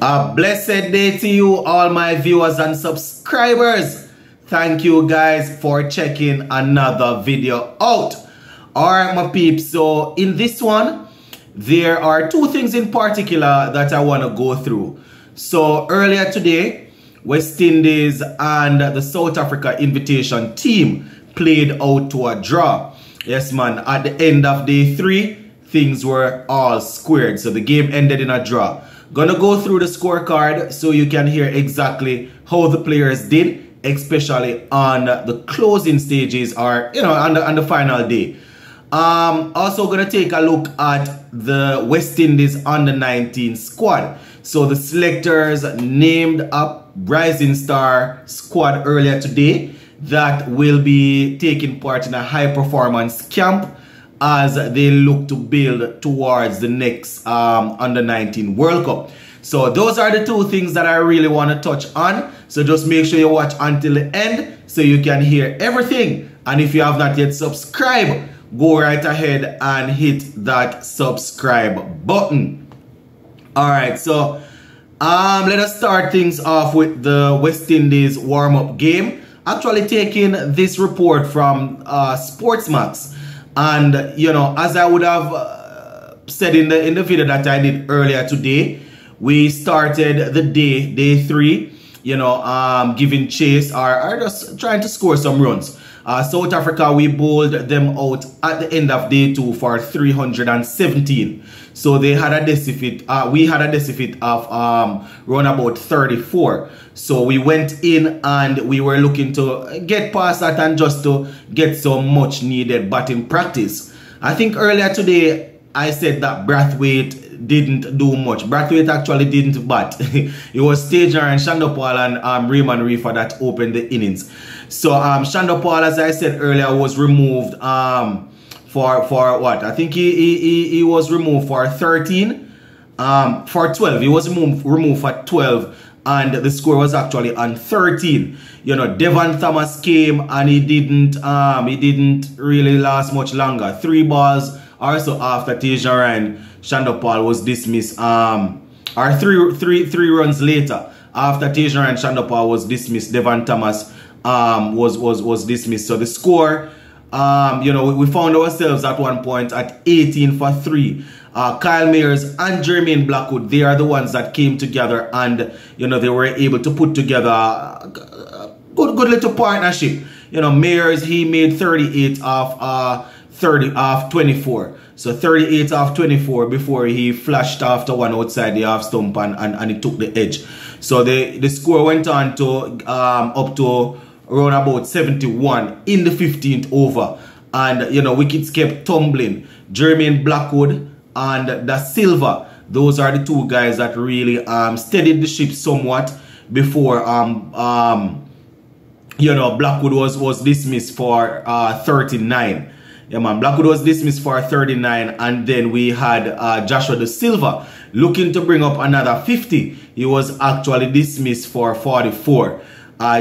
A blessed day to you, all my viewers and subscribers. Thank you guys for checking another video out. Alright my peeps, so in this one, there are two things in particular that I want to go through. So earlier today, West Indies and the South Africa invitation team played out to a draw. Yes man, at the end of day 3, things were all squared. So the game ended in a draw. Gonna go through the scorecard so you can hear exactly how the players did, especially on the closing stages or, you know, on the final day. Also gonna take a look at the West Indies under-19 squad. So the selectors named a rising star squad earlier today that will be taking part in a high performance camp as they look to build towards the next under-19 World Cup. So those are the two things that I really want to touch on. So just make sure you watch until the end so you can hear everything. And if you have not yet subscribed, go right ahead and hit that subscribe button. Alright, so let us start things off with the West Indies warm-up game. Actually taking this report from Sportsmax. And, you know, as I would have said in the video that I did earlier today, we started the day 3, you know, giving chase or just trying to score some runs. South Africa, we bowled them out at the end of day 2 for 317. So they had a deficit, we had a deficit of around about 34. So we went in and we were looking to get past that and just to get some much needed batting practice. I think earlier today I said that Brathwaite didn't do much. Brathwaite actually didn't bat. It was Stager and Shandopal and Raymond Reefer that opened the innings. So Shandopal, as I said earlier, was removed for what? I think he was removed for 13, for 12. He was removed for 12. And the score was actually on 13. You know, Devon Thomas came and he didn't really last much longer. 3 balls or so after Tasia Ryan, Shandopal was dismissed. Or three runs later after Tasia Ryan, Shandopal was dismissed. Devon Thomas was dismissed. So the score, you know, we found ourselves at one point at 18 for 3. Kyle Mayers and Jermaine Blackwood, they are the ones that came together and, you know, they were able to put together a good little partnership. You know, Mayers, he made 38 off 24. So 38 off 24 before he flashed after one outside the half stump and he took the edge. So the score went on to up to around about 71 in the 15th over. And, you know, wickets kept tumbling. Jermaine Blackwood and Da Silva, those are the two guys that really steadied the ship somewhat before you know, Blackwood was dismissed for 39. Yeah man, Blackwood was dismissed for 39, and then we had Joshua Da Silva looking to bring up another 50. He was actually dismissed for 44.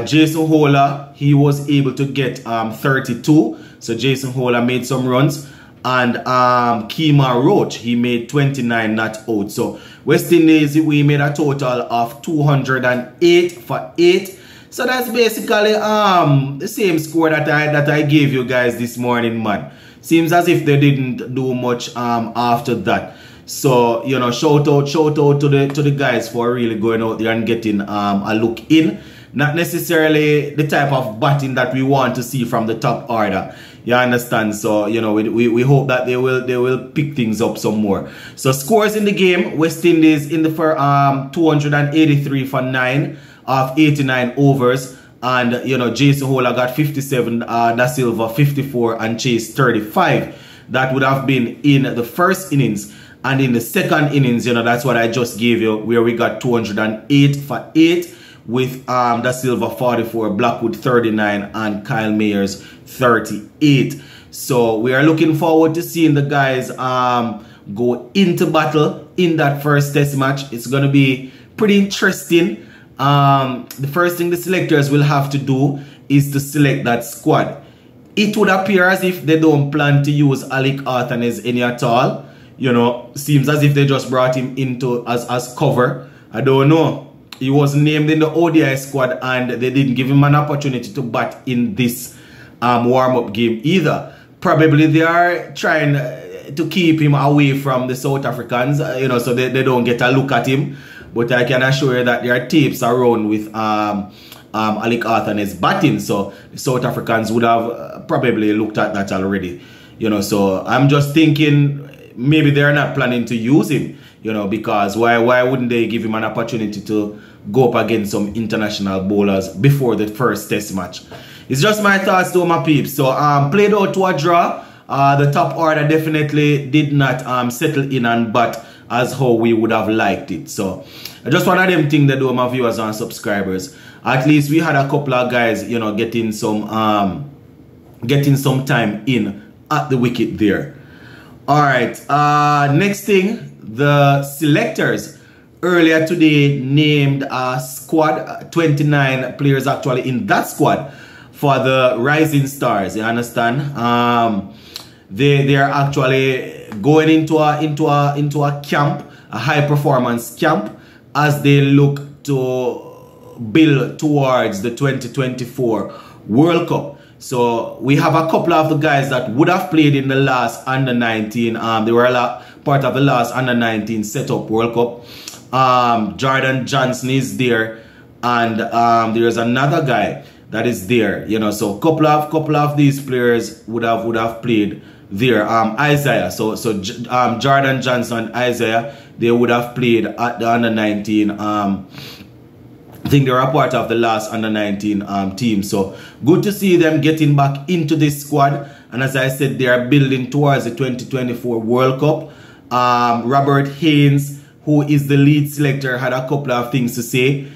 Jason Hola, he was able to get 32. So Jason Hola made some runs. And Kemar Roach, he made 29 not out. So West Indies, we made a total of 208 for 8. So that's basically the same score that I gave you guys this morning, man. Seems as if they didn't do much after that. So, you know, shout out to the guys for really going out there and getting a look in. Not necessarily the type of batting that we want to see from the top order. You understand? So, you know, we hope that they will pick things up some more. So scores in the game: West Indies in the 283 for 9 of 89 overs. And, you know, Jason Hola got 57, Da Silva 54, and Chase 35. That would have been in the first innings. And in the second innings, you know, that's what I just gave you, where we got 208 for 8 with Da Silva 44, Blackwood 39, and Kyle Mayers 38. So we are looking forward to seeing the guys go into battle in that first test match. It's going to be pretty interesting. The first thing the selectors will have to do is to select that squad. It would appear as if they don't plan to use Alec Arthanes any at all. You know, seems as if they just brought him into as cover I don't know. He was named in the ODI squad and they didn't give him an opportunity to bat in this warm-up game either. Probably they are trying to keep him away from the South Africans, you know, so they don't get a look at him. But I can assure you that there are tapes around with Alec Arthur's batting, so the South Africans would have probably looked at that already, you know. So I'm just thinking maybe they're not planning to use him, you know, because why wouldn't they give him an opportunity to go up against some international bowlers before the first test match? It's just my thoughts to my peeps. So played out to a draw. The top order definitely did not settle in and bat as how we would have liked it. So I just one of them things that do my viewers and subscribers. At least we had a couple of guys, you know, getting some time in at the wicket there. Alright, next thing, the selectors earlier today named a squad, 29 players actually in that squad for the Rising Stars, you understand? They are actually going into a camp, a high performance camp, as they look to build towards the 2024 World Cup. So we have a couple of the guys that would have played in the last under-19. They were part of the last under-19 setup World Cup. Jordan Johnson is there, and there's another guy that is there. You know, so couple of these players would have played there. Isaiah. So Jordan Johnson and Isaiah, they would have played at the under-19. I think they were a part of the last under-19 team. So good to see them getting back into this squad. And as I said, they are building towards the 2024 World Cup. Robert Haynes, who is the lead selector, had a couple of things to say.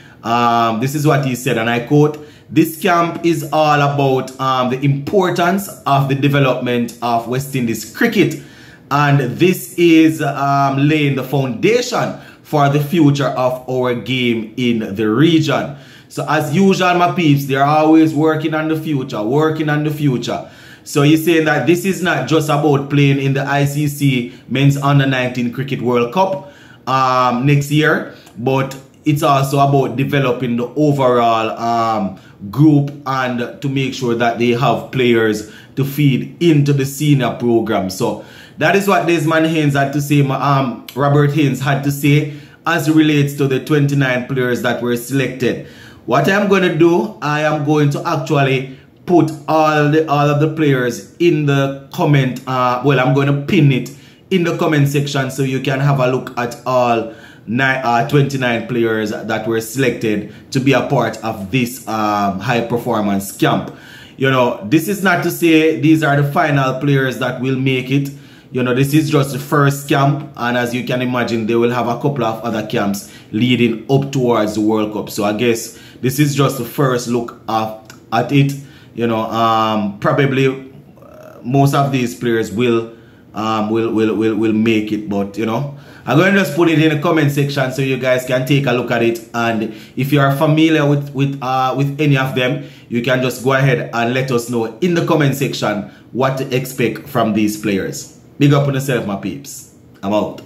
This is what he said, and I quote, "This camp is all about the importance of the development of West Indies cricket. And this is laying the foundation for the future of our game in the region." So as usual, my peeps, they're always working on the future, So he's saying that this is not just about playing in the ICC Men's Under-19 Cricket World Cup next year, but it's also about developing the overall group and to make sure that they have players to feed into the senior program. So that is what Desmond Haynes had to say, Robert Haynes had to say as it relates to the 29 players that were selected. What I'm going to do, I am going to actually put all of the players in the comment, well, I'm going to pin it in the comment section so you can have a look at all 29 players that were selected to be a part of this high performance camp. You know, this is not to say these are the final players that will make it. You know, this is just the first camp, and as you can imagine, they will have a couple of other camps leading up towards the World Cup. So I guess this is just the first look at it. You know, probably most of these players will make it, but you know, I'm going to just put it in the comment section so you guys can take a look at it. And if you are familiar with any of them, you can just go ahead and let us know in the comment section what to expect from these players. Big up on yourself, my peeps. I'm out.